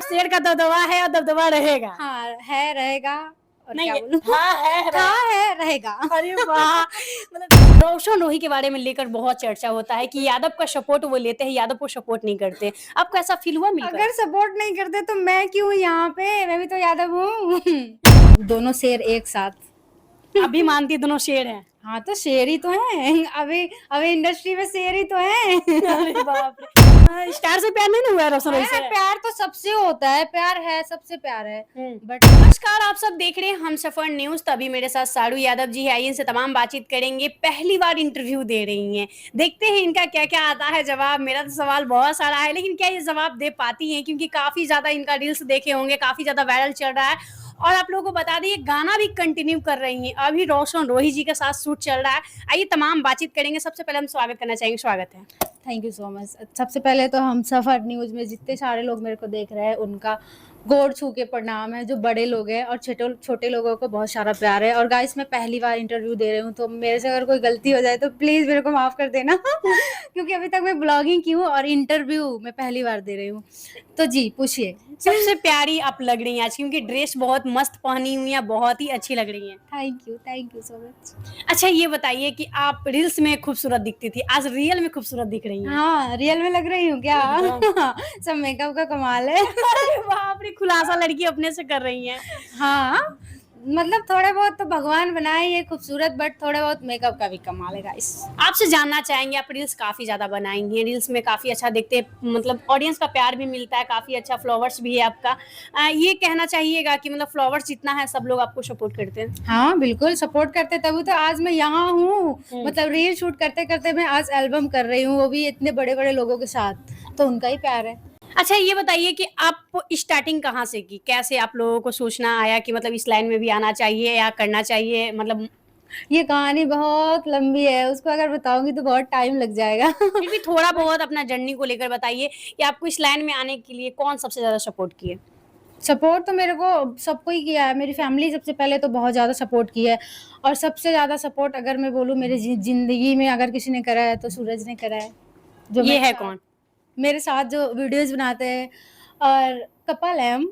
शेर का दबदबा है और दबदबा रहेगा। हाँ है रहेगा और नहीं क्या बोलूं हाँ है रहेगा। अरे वाह! मतलब रोशन रोही के बारे में लेकर बहुत चर्चा होता है कि यादव का सपोर्ट वो लेते हैं, यादव को सपोर्ट नहीं करते। आपको ऐसा फील हुआ मिलकर? अगर सपोर्ट नहीं करते तो मैं क्यों यहाँ पे, मैं भी तो यादव हूँ। दोनों शेर एक साथ। अभी मानती है दोनों शेर हैं। हाँ तो शेर ही तो है, अभी अभी इंडस्ट्री में शेर ही तो है। अरे बाप रे! स्टार से प्यार नहीं ना हुआ है रोशन रोही से? प्यार तो सबसे होता है, प्यार है, सबसे प्यार है। बट नमस्कार, आप सब देख रहे हैं हमसफर न्यूज। तभी मेरे साथ साड़ू यादव जी है, आइए इनसे तमाम बातचीत करेंगे। पहली बार इंटरव्यू दे रही हैं, देखते हैं इनका क्या क्या आता है जवाब। मेरा तो सवाल बहुत सारा है, लेकिन क्या ये जवाब दे पाती हैं? क्योंकि काफी ज्यादा इनका रील्स देखे होंगे, काफी ज्यादा वायरल चल रहा है। और आप लोगों को बता दें, गाना भी कंटिन्यू कर रही हैं। अभी रोशन रोही जी के साथ शूट चल रहा है। आइए तमाम बातचीत करेंगे। सबसे पहले हम स्वागत करना चाहेंगे। स्वागत है। Thank you so much. सबसे पहले तो हम सफर न्यूज में जितने सारे लोग मेरे को देख रहे हैं उनका गोड़ छू के प्रणाम है। जो बड़े लोग हैं और छोटे छोटे लोगों को बहुत सारा प्यार है। और गाइस मैं पहली बार इंटरव्यू दे रही हूँ, तो मेरे से अगर कोई गलती हो जाए तो प्लीज़ मेरे को माफ़ कर देना। क्योंकि अभी तक मैं ब्लॉगिंग की हूँ और इंटरव्यू मैं पहली बार दे रही हूँ। तो जी पूछिए। सबसे प्यारी आप लग रही हैं आज, क्योंकि ड्रेस बहुत मस्त पहनी हुई है, बहुत ही अच्छी लग रही हैं। Thank you so much. अच्छा ये बताइए कि आप रील्स में खूबसूरत दिखती थी, आज रियल में खूबसूरत दिख रही हैं। हाँ रियल में लग रही हूँ क्या? सब मेकअप का कमाल है। अरे बाप रे, खुलासा लड़की अपने से कर रही हैं। हाँ मतलब थोड़े बहुत तो भगवान बनाए ये खूबसूरत, बट थोड़े बहुत मेकअप का भी कमाल है गाइस। आपसे जानना चाहेंगे, आप रील्स काफी ज्यादा बनाएंगी हैं, रील्स में काफी अच्छा देखते हैं, मतलब ऑडियंस का प्यार भी मिलता है, काफी अच्छा फॉलोवर्स भी है आपका। ये कहना चाहिएगा कि मतलब फॉलोवर्स जितना है सब लोग आपको सपोर्ट करते हैं? हाँ बिल्कुल सपोर्ट करते, तभी तो आज मैं यहाँ हूँ। मतलब रील शूट करते करते मैं आज एल्बम कर रही हूँ, वो भी इतने बड़े बड़े लोगों के साथ, तो उनका ही प्यार है। अच्छा ये बताइए कि आप स्टार्टिंग कहाँ से की, कैसे आप लोगों को सोचना आया कि मतलब इस लाइन में भी आना चाहिए या करना चाहिए? मतलब ये कहानी बहुत लंबी है, उसको अगर बताऊंगी तो बहुत टाइम लग जाएगा। फिर भी थोड़ा बहुत अपना जर्नी को लेकर बताइए कि आपको इस लाइन में आने के लिए कौन सबसे ज्यादा सपोर्ट किए? सपोर्ट तो मेरे को सबको ही किया है। मेरी फैमिली सबसे पहले तो बहुत ज़्यादा सपोर्ट की है, और सबसे ज़्यादा सपोर्ट अगर मैं बोलूँ मेरी ज़िंदगी में अगर किसी ने करा है तो सूरज ने करा है। जो ये मेरे है साथ कौन? मेरे साथ जो वीडियोज़ बनाते हैं, और कपल है हम।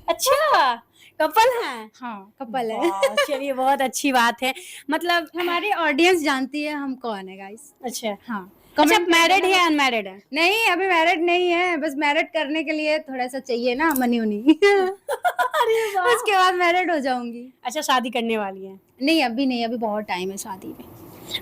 अच्छा, कपल हैं? हाँ, कपल है। वाह! चलिए बहुत अच्छी बात है। मतलब हमारी ऑडियंस जानती है हम कौन है गाइस। अच्छा। हाँ, अच्छा, कमेंट कर मैरिड है देना। या अनमैरिड है? नहीं अभी मैरिड नहीं है, बस मैरिड करने के लिए थोड़ा-सा चाहिए ना मनी-वनी। अरे वाह! उसके बाद मैरिड हो जाऊँगी। अच्छा शादी करने वाली हैं। नहीं अभी नहीं, अभी बहुत टाइम है शादी में।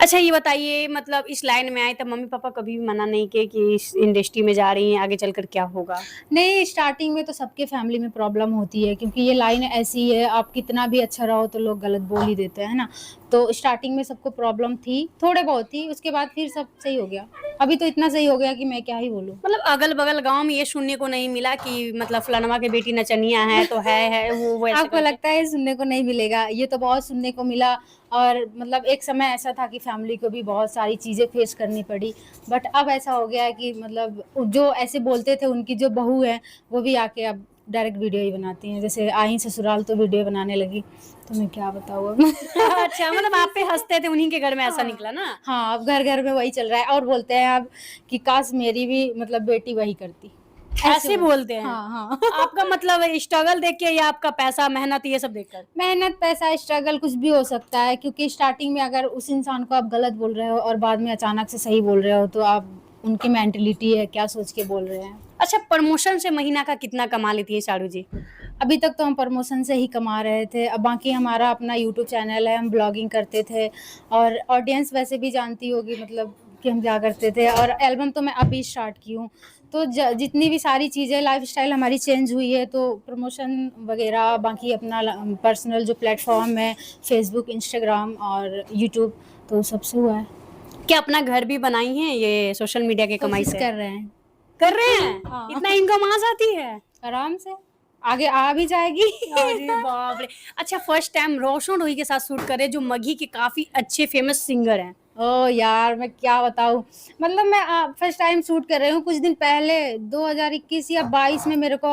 अच्छा ये बताइए, मतलब इस लाइन में आए तब मम्मी-पापा कभी भी मना नहीं किए कि इस इंडस्ट्री में जा रही हैं, आगे चलकर क्या होगा? नहीं, स्टार्टिंग में तो सबके फैमिली में प्रॉब्लम होती है, क्योंकि ये लाइन ऐसी है, आप कितना भी अच्छा रहो तो लोग गलत बोल ही देते हैं ना। तो स्टार्टिंग में सबको प्रॉब्लम थी, थोड़े बहुत थी, उसके बाद फिर सब सही हो गया। अभी तो इतना सही हो गया कि मैं क्या ही बोलूँ। मतलब अगल-बगल गाँव में ये सुनने को नहीं मिला कि मतलब फलानवा की बेटी नचनिया है तो है, वो ऐसे आपको करके? लगता है सुनने को नहीं मिलेगा? ये तो बहुत सुनने को मिला, और मतलब एक समय ऐसा था कि फैमिली को भी बहुत सारी चीज़ें फेस करनी पड़ी। बट अब ऐसा हो गया है कि मतलब जो ऐसे बोलते थे उनकी जो बहू है, वो भी आके अब डायरेक्ट वीडियो ही बनाती हैं। जैसे आई ससुराल तो वीडियो बनाने लगी, तो मैं क्या बताऊँ अब। अच्छा, मतलब आप पे हँसते थे, उन्हीं के घर में ऐसा हाँ। निकला ना? हाँ, अब घर-घर में वही चल रहा है, और बोलते हैं अब कि काश मेरी भी मतलब बेटी वही करती। ऐसे बोलते हैं? हाँ, हाँ। आपका मतलब स्ट्रगल देख के या आपका पैसा, मेहनत ये सब देखकर? मेहनत, पैसा, स्ट्रगल कुछ भी हो सकता है, क्योंकि स्टार्टिंग में अगर उस इंसान को आप गलत बोल रहे हो और बाद में अचानक से सही बोल रहे हो, तो आप उनकी मेंटालिटी है, क्या सोच के बोल रहे हैं। अच्छा, प्रमोशन से महीना का कितना कमा लेती है साड़ू जी? अभी तक तो हम प्रमोशन से ही कमा रहे थे, अब बाकी हमारा अपना यूट्यूब चैनल है, हम ब्लॉगिंग करते थे, और ऑडियंस वैसे भी जानती होगी मतलब कि हम क्या करते थे, और एल्बम तो मैं अभी स्टार्ट की हूँ। तो जितनी भी सारी चीज़ें लाइफ़स्टाइल हमारी चेंज हुई है, तो प्रमोशन वगैरह बाकी अपना पर्सनल जो प्लेटफॉर्म है, फेसबुक, इंस्टाग्राम और यूट्यूब, तो सबसे हुआ है। क्या अपना घर भी बनाई हैं ये सोशल मीडिया की कमाई कोशिश से? कर रहे हैं। कर रहे हैं? हाँ। इतना इनकम आ जाती है? आराम से आगे आ भी जाएगी। अरे बाप रे! अच्छा, फर्स्ट टाइम रोशन रोही के साथ शूट कर रहे हैं, जो मगही के काफ़ी अच्छे फेमस सिंगर हैं। ओह यार, मैं क्या बताऊँ, मतलब मैं फर्स्ट टाइम शूट कर रही हूँ। कुछ दिन पहले 2021 या 22 में मेरे को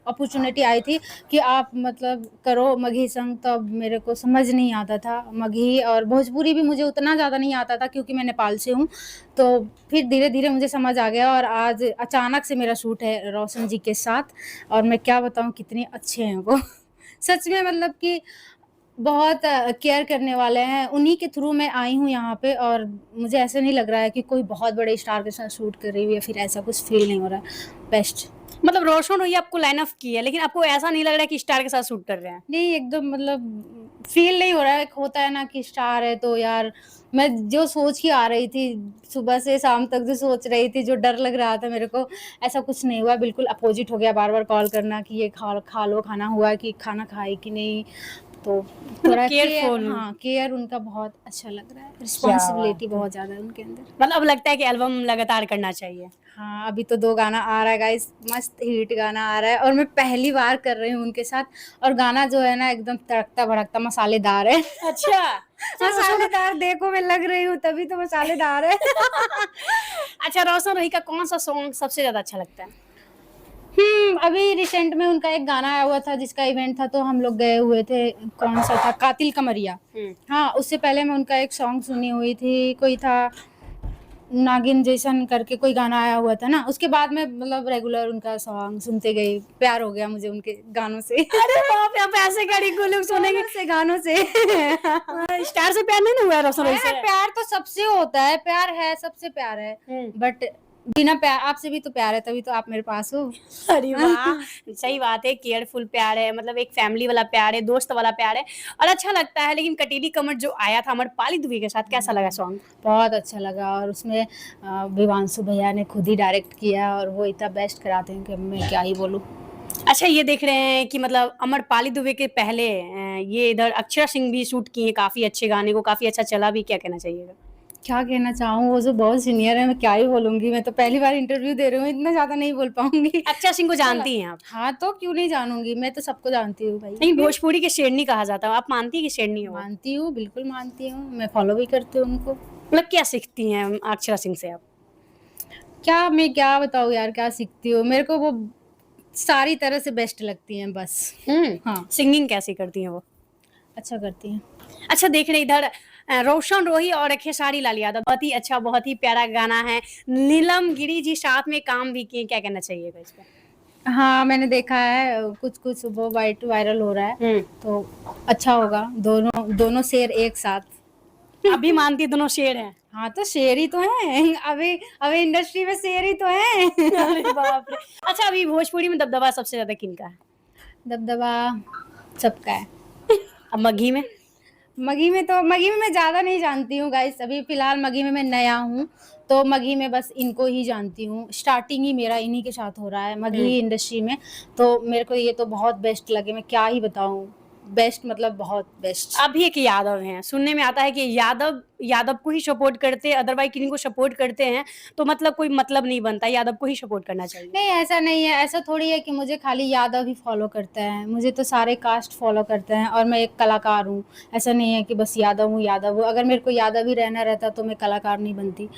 अपॉर्चुनिटी आई थी कि आप मतलब करो मगही संग, तब मेरे को समझ नहीं आता था। मगही और भोजपुरी भी मुझे उतना ज़्यादा नहीं आता था क्योंकि मैं नेपाल से हूँ। तो फिर धीरे-धीरे मुझे समझ आ गया और आज अचानक से मेरा शूट है रोशन जी के साथ, और मैं क्या बताऊँ कितने अच्छे हैं वो। सच में मतलब कि बहुत केयर करने वाले हैं। उन्हीं के थ्रू मैं आई हूँ यहाँ पे, और मुझे ऐसा नहीं लग रहा है कि कोई बहुत बड़े स्टार के साथ शूट कर रही हूँ या फिर ऐसा कुछ फ़ील नहीं हो रहा है। बेस्ट। मतलब रोशन रोही आपको लाइन ऑफ की है, लेकिन आपको ऐसा नहीं लग रहा है कि स्टार के साथ शूट कर रहे हैं? नहीं, एकदम मतलब फ़ील नहीं हो रहा है। एक होता है ना कि स्टार है तो यार, मैं जो सोच के आ रही थी, सुबह से शाम तक जो सोच रही थी, जो डर लग रहा था मेरे को, ऐसा कुछ नहीं हुआ। बिल्कुल अपोज़िट हो गया, बार-बार कॉल करना कि ये खा लो, खाना हुआ कि खाना खाए कि नहीं। तो मतलब थोड़ा केयर, केयरफुल। हाँ, केयर उनका बहुत अच्छा लग रहा है। क्या बात रिस्पॉन्सिबिलिटी है! बहुत ज़्यादा है उनके अंदर। मतलब अब लगता है कि एल्बम लगातार करना चाहिए। हाँ, अभी तो 2 गाना आ रहा है गाइस, मस्त हिट गाना आ रहा है और मैं पहली बार कर रही हूँ उनके साथ, और गाना जो है ना एकदम तड़कता-भड़कता मसालेदार है। अच्छा, अच्छा रोशन मसालेदार देखो मैं लग रही हूँ तभी तो मसालेदार है। अच्छा रोशन रोही का कौन-सा सॉन्ग सबसे ज़्यादा अच्छा लगता है? अभी रिसेंट में उनका एक गाना आया हुआ था जिसका इवेंट था तो हम लोग गए हुए थे, कौन-सा था? कातिल कमरिया। हुँ। हाँ, उससे पहले मैं उनका एक सॉन्ग सुनी हुई थी, कोई था नागिन जैसन करके कोई गाना आया हुआ था ना, उसके बाद में मतलब रेगुलर उनका सॉन्ग सुनते गई, प्यार हो गया मुझे उनके गानों से। अरे बाप रे! आप ऐसे कड़ी को लोग सुनेंगे। गानों से। स्टार से प्यार नहीं ना हुआ है रोशन रोही है, से? प्यार तो सबसे होता है, प्यार है, सबसे प्यार है, हुँ। बट बिना प्यार आपसे भी तो प्यार है, तभी तो आप मेरे पास हो। अरे वाह! सही बात है, केयरफुल प्यार है, मतलब एक फैमिली वाला प्यार है, दोस्त वाला प्यार है और अच्छा लगता है। लेकिन कटीली कमर जो आया था अमरपाली दुबे के साथ, कैसा लगा सॉन्ग? बहुत अच्छा लगा, और उसमें विवांशु भैया ने खुद ही डायरेक्ट किया और वो इतना बेस्ट कराते हैं कि अब मैं क्या ही बोलूँ। अच्छा ये देख रहे हैं कि मतलब अमरपाली दुबे के पहले ये इधर अक्षरा सिंह भी शूट की हैं काफ़ी अच्छे गाने को, काफ़ी अच्छा चला भी, क्या कहना चाहिएगा? क्या कहना चाहूँ, वो जो बहुत सीनियर है, मैं क्या ही बोलूँगी, मैं तो पहली बार इंटरव्यू दे रही हूँ, इतना ज़्यादा नहीं बोल पाऊँगी। अक्षरा सिंह को अच्छा जानती हैं आप? हाँ, तो क्यों नहीं जानूँगी, मैं तो सबको जानती हूँ भाई। लेकिन भोजपुरी की शेरनी कहा जाता है, आप मानती हैं कि शेरनी है वो? मानती हूँ, बिल्कुल मानती हूँ, मैं फ़ॉलो भी करती हूँ उनको। मतलब क्या सीखती हैं अक्षरा सिंह से आप? क्या बताऊँ यार, क्या सीखती हूँ, मेरे को वो सारी तरह से बेस्ट लगती हैं बस। हुँ, हाँ, सिंगिंग कैसी करती हैं वो? अच्छा करती हैं। अच्छा देख रहे इधर रोशन रोही और खेसारी लाल यादव, बहुत ही अच्छा, बहुत ही प्यारा गाना है। नीलम गिरी जी साथ में काम भी किए, क्या कहना चाहिएगा इस पे? हाँ, मैंने देखा है कुछ-कुछ वो वायरल हो रहा है, हुँ, तो अच्छा होगा, दोनों दोनों शेर एक साथ। आप भी मानती हैं दोनों शेर हैं? हाँ, तो शेर ही तो हैं, अभी अभी इंडस्ट्री में शेर ही तो हैं। अरे बाप रे! अच्छा अभी भोजपुरी में दबदबा सबसे ज़्यादा किनका है? दबदबा सबका है। अब मगही में? मगही में मैं ज़्यादा नहीं जानती हूँ गाइस, अभी फ़िलहाल मगही में मैं नया हूँ, तो मगही में बस इनको ही जानती हूँ। स्टार्टिंग ही मेरा इन्हीं के साथ हो रहा है हुँ। मगही इंडस्ट्री में, तो मेरे को ये तो बहुत बेस्ट लगे, मैं क्या ही बताऊँ। बेस्ट मतलब बहुत बेस्ट। आप भी एक यादव हैं, सुनने में आता है कि यादव यादव को ही सपोर्ट करते हैं, अदरवाइज़ किन्हीं को सपोर्ट करते हैं, तो मतलब कोई मतलब नहीं बनता, यादव को ही सपोर्ट करना चाहिए। नहीं, ऐसा नहीं है, ऐसा थोड़ी है कि मुझे खाली यादव ही फ़ॉलो करते हैं, मुझे तो सारे कास्ट फ़ॉलो करते हैं और मैं एक कलाकार हूँ। ऐसा नहीं है कि बस यादव हूँ, अगर मेरे को यादव ही रहना रहता तो मैं कलाकार नहीं बनती,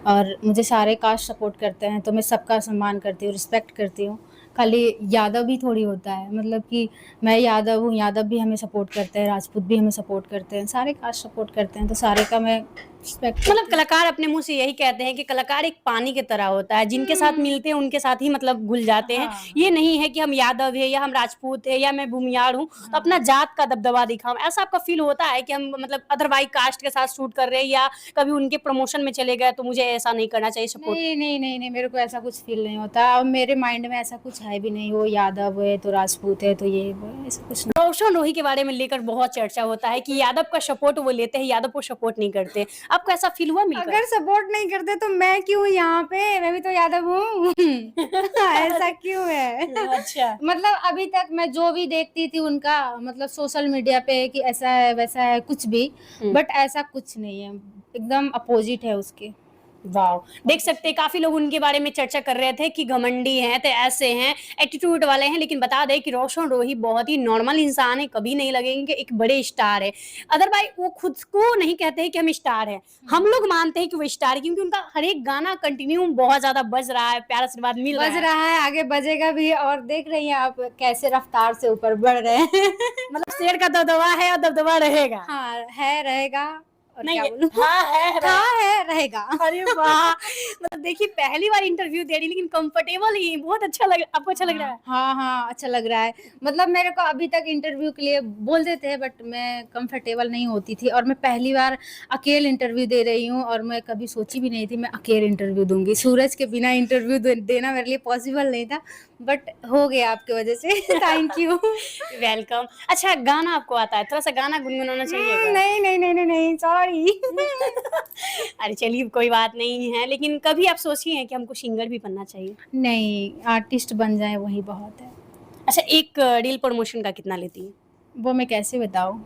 और मुझे सारे कास्ट सपोर्ट करते हैं, तो मैं सबका सम्मान करती हूँ, रिस्पेक्ट करती हूँ। खाली यादव ही थोड़ी होता है, मतलब कि मैं यादव हूँ, यादव भी हमें सपोर्ट करते हैं, राजपूत भी हमें सपोर्ट करते हैं, सारे कास्ट सपोर्ट करते हैं, तो सारे का मैं रिस्पेक्ट मतलब करती हूँ। कलाकार अपने मुँह से यही कहते हैं कि कलाकार एक पानी की तरह होता है, जिनके साथ हुँ, मिलते हैं उनके साथ ही मतलब घुल जाते हैं। हाँ, ये नहीं है कि हम यादव हैं या हम राजपूत हैं या मैं भूमियार हूँ, तो अपना हाँ। जात का दबदबा दिखाऊँ। ऐसा आपका फ़ील होता है कि हम मतलब अदरवाइज़ कास्ट के साथ शूट कर रहे हैं या कभी उनके प्रमोशन में चले गए तो मुझे ऐसा नहीं करना चाहिए सपोर्ट? नहीं, मेरे को ऐसा कुछ फ़ील नहीं होता और मेरे माइंड में ऐसा कुछ है भी नहीं, वो यादव है तो राजपूत है तो ये वो है, ऐसा कुछ नहीं। रोशन रोही के बारे में लेकर बहुत चर्चा होता है कि यादव का सपोर्ट वो लेते हैं, यादव को सपोर्ट नहीं करते। आपको ऐसा फ़ील हुआ मिलकर? अगर सपोर्ट नहीं करते तो मैं क्यों यहाँ पे? मैं भी तो यादव हूँ। ऐसा अरे! क्यों है? अच्छा। मतलब अभी तक मैं जो भी देखती थी उनका मतलब सोशल मीडिया पे कि ऐसा है, वैसा है, कुछ भी, हुँ। बट ऐसा कुछ नहीं है, एकदम अपोज़िट है उसके। वाओ! देख सकते हैं काफ़ी लोग उनके बारे में चर्चा कर रहे थे कि घमंडी हैं, तो ऐसे हैं, एटीट्यूड वाले हैं, लेकिन बता दें कि रोशन रोही बहुत ही नॉर्मल इंसान है, कभी नहीं लगेंगे कि एक बड़े स्टार है। अदरवाइज़ वो खुद को नहीं कहते हैं कि हम स्टार हैं। हम लोग मानते हैं कि वो स्टार है क्योंकि उनका हर एक गाना कंटिन्यू बहुत ज़्यादा बज रहा है, प्यार आशीर्वाद मिल रहा बज है। रहा है, आगे बजेगा भी और देख रही हैं आप कैसे रफ्तार से ऊपर बढ़ रहे हैं। मतलब शेर का दबदबा है और दबदबा रहेगा। हाँ, है, रहेगा और नहीं क्या है बोलूँ? हाँ, है, रहेगा। अरे वाह! मतलब देखिए पहली बार इंटरव्यू दे रही लेकिन कंफर्टेबल ही बहुत अच्छा लग आपको अच्छा लग रहा है? हाँ, अच्छा लग रहा है। मतलब मेरे को अभी तक इंटरव्यू के लिए बोलते थे बट मैं कंफर्टेबल नहीं होती थी और मैं पहली बार अकेले इंटरव्यू दे रही हूँ और मैं कभी सोची भी नहीं थी मैं अकेले इंटरव्यू दूँगी। सूरज के बिना इंटरव्यू देना मेरे लिए पॉसिबल नहीं था बट हो गया आपकी वजह से। Thank you. वेलकम। अच्छा गाना आपको आता है? थोड़ा-सा गाना गुनगुनाना चाहिएगा। नहीं, सॉरी। अरे चलिए कोई बात नहीं है, लेकिन कभी आप सोची हैं कि हमको सिंगर भी बनना चाहिए? नहीं, आर्टिस्ट बन जाएँ वही बहुत है। अच्छा एक रील प्रमोशन का कितना लेती हैं? वो मैं कैसे बताऊँ?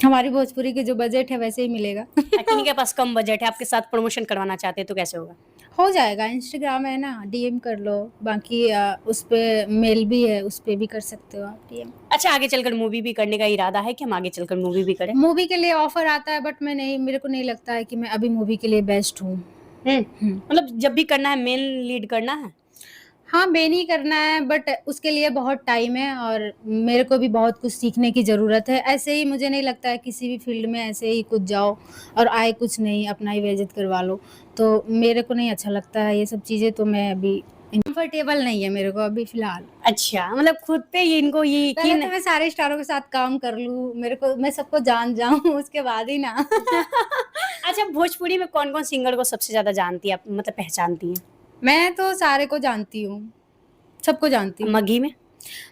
हमारी भोजपुरी के जो बजट है वैसे ही मिलेगा। किन्हीं के पास कम बजट है, आपके साथ प्रमोशन करवाना चाहते हैं तो कैसे होगा? हो जाएगा, इंस्टाग्राम है ना, डीएम कर लो। बाकी उस पे मेल भी है, उस पे भी कर सकते हो आप डीएम। अच्छा आगे चलकर मूवी भी करने का इरादा है कि हम आगे चलकर मूवी भी करें? मूवी के लिए ऑफ़र आता है बट मैं नहीं मेरे को नहीं लगता है कि मैं अभी मूवी के लिए बेस्ट हूँ। हुँ। मतलब जब भी करना है मेन लीड करना है? हाँ, मेन ही करना है बट उसके लिए बहुत टाइम है और मेरे को भी बहुत कुछ सीखने की ज़रूरत है। ऐसे ही मुझे नहीं लगता है किसी भी फ़ील्ड में ऐसे ही कूद जाओ और आए कुछ नहीं, अपना ही बेइज़्ज़त करवा लो। तो मेरे को नहीं अच्छा लगता है ये सब चीज़ें तो मैं अभी कंफर्टेबल नहीं है मेरे को अभी फ़िलहाल। अच्छा, मतलब खुद पे ये इनको ये पहले यकीन तो मैं सारे स्टारों के साथ काम कर लूँ, मेरे को मैं सबको जान जाऊँ उसके बाद ही ना। अच्छा भोजपुरी में कौन-कौन सिंगर को सबसे ज़्यादा जानती हैं आप मतलब पहचानती हैं? मैं तो सारे को जानती हूँ, सबको जानती हूँ। मगही में?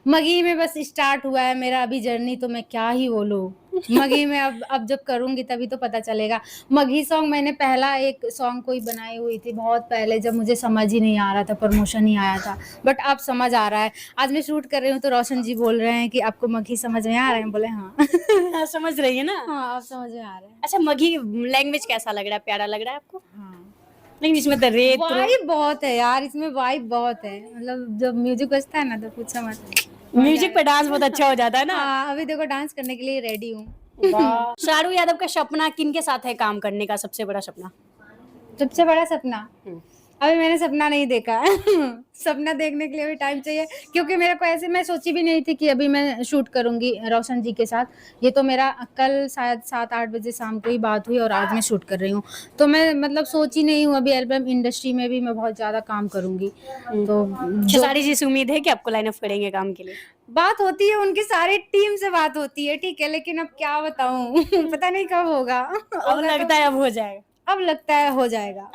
मगही में बस स्टार्ट हुआ है मेरा अभी जर्नी तो मैं क्या ही बोलूँ। मगही में अब जब करूँगी तभी तो पता चलेगा। मगही सॉन्ग मैंने पहला एक सॉन्ग कोई बनाई हुई थी बहुत पहले जब मुझे समझ ही नहीं आ रहा था, प्रमोशन ही आया था। बट अब समझ आ रहा है। आज मैं शूट कर रही हूँ तो रोशन जी बोल रहे हैं कि आपको मगही समझ में आ रहा है? बोले हाँ। हाँ, समझ रही है ना? हाँ, अब समझ में आ रहा है। अच्छा मगही लैंग्वेज कैसा लग रहा है? प्यारा लग रहा है आपको? हाँ। लेकिन इसमें तो रेत रो वाइब बहुत है यार, इसमें वाइब बहुत है। मतलब जब म्यूज़िक बजता है ना तो पूछो मत। म्यूज़िक पे डांस बहुत अच्छा हो जाता है ना? हाँ, अभी देखो डांस करने के लिए रेडी हूँ। वाह! शाहरुख यादव का सपना किनके साथ है काम करने का सबसे बड़ा सपना? सबसे बड़ा सपना, हुँ। अभी मैंने सपना नहीं देखा है। सपना देखने के लिए भी टाइम चाहिए क्योंकि मेरे को ऐसे मैं सोची भी नहीं थी कि अभी मैं शूट करूँगी रोशन जी के साथ। ये तो मेरा कल शायद 7-8 बजे शाम को ही बात हुई और आज मैं शूट कर रही हूँ। तो मैं मतलब सोची नहीं हूँ अभी एल्बम इंडस्ट्री में भी मैं बहुत ज़्यादा काम करूँगी। तो जो खेसारी जी से उम्मीद है कि आपको लाइन अप करेंगे काम के लिए? बात होती है उनकी सारी टीम से बात होती है, ठीक है? लेकिन अब क्या बताऊँ पता नहीं कब होगा। अब होगा लगता तो है अब हो जाएगा। अब लगता है हो जाएगा,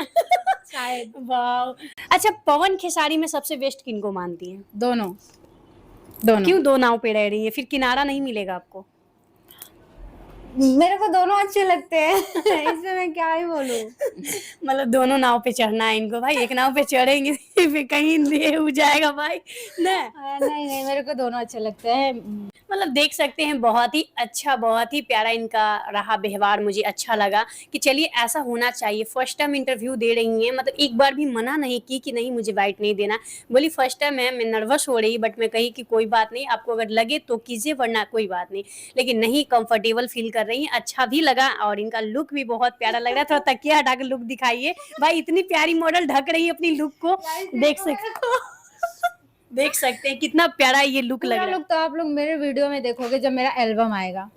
शायद। वाओ! अच्छा पवन खेसारी में सबसे बेस्ट किनको मानती हैं? दोनों, दोनों। क्यों 2 नाव पे रह रही हैं? फिर किनारा नहीं मिलेगा आपको? मेरे को दोनों अच्छे लगते हैं इसमें मैं क्या ही बोलूँ। मतलब दोनों नाव पे चढ़ना है इनको भाई, एक नाव पे चढ़ेंगे फिर कहीं ये हो जाएगा भाई, ना? नहीं, मेरे को दोनों अच्छे लगते हैं। मतलब देख सकते हैं बहुत ही अच्छा, बहुत ही प्यारा इनका रहा व्यवहार मुझे अच्छा लगा कि चलिए ऐसा होना चाहिए। फर्स्ट टाइम इंटरव्यू दे रही हैं मतलब एक बार भी मना नहीं की कि नहीं मुझे बाइट नहीं देना। बोली फर्स्ट टाइम है मैं नर्वस हो रही बट मैं कही कि कोई बात नहीं आपको अगर लगे तो कीजिए वरना कोई बात नहीं। लेकिन नहीं कंफर्टेबल फ़ील कर रही हैं, अच्छा भी लगा और इनका लुक भी बहुत प्यारा लग रहा है। थोड़ा तकिया हटा के लुक दिखाइए। भाई इतनी प्यारी मॉडल ढक रही है अपनी लुक को देख सकते हैं कितना प्यारा ये लुक लग पूरा रहा है। लुक तो आप लोग मेरे वीडियो में देखोगे जब मेरा एल्बम आएगा।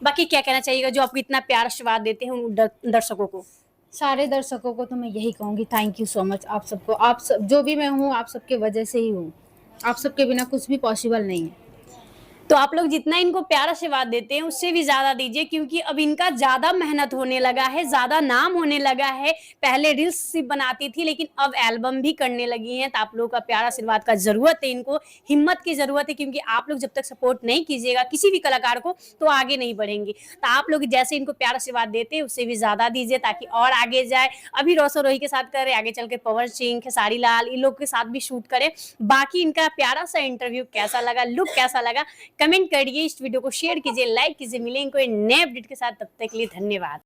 बाकी क्या कहना चाहिएगा जो आपको इतना प्यार आशीर्वाद देते हैं उन दर्शकों को? सारे दर्शकों को तो मैं यही कहूँगी थैंक यू सो मच आप सबको। आप सब जो भी मैं हूँ आप सबके वजह से ही हूँ। आप सबके बिना कुछ भी पॉसिबल नहीं है। तो आप लोग जितना इनको प्यार आशीर्वाद देते हैं उससे भी ज़्यादा दीजिए क्योंकि अब इनका ज़्यादा मेहनत होने लगा है, ज़्यादा नाम होने लगा है। पहले रील्स सिर्फ बनाती थी लेकिन अब एल्बम भी करने लगी हैं, तो आप लोगों का प्यार आशीर्वाद का ज़रूरत है इनको, हिम्मत की ज़रूरत है क्योंकि आप लोग जब तक सपोर्ट नहीं कीजिएगा किसी भी कलाकार को तो आगे नहीं बढ़ेंगे। तो आप लोग जैसे इनको प्यार आशीर्वाद देते हैं उससे भी ज़्यादा दीजिए ताकि और आगे जाए। अभी रोशन रोही के साथ करें, आगे चल के पवन सिंह, खेसारी लाल इन लोग के साथ भी शूट करें। बाकी इनका प्यारा सा इंटरव्यू कैसा लगा, लुक कैसा लगा कमेंट करिए, इस वीडियो को शेयर कीजिए, लाइक कीजिए। मिलेंगे कोई नए अपडेट के साथ, तब तक के लिए धन्यवाद।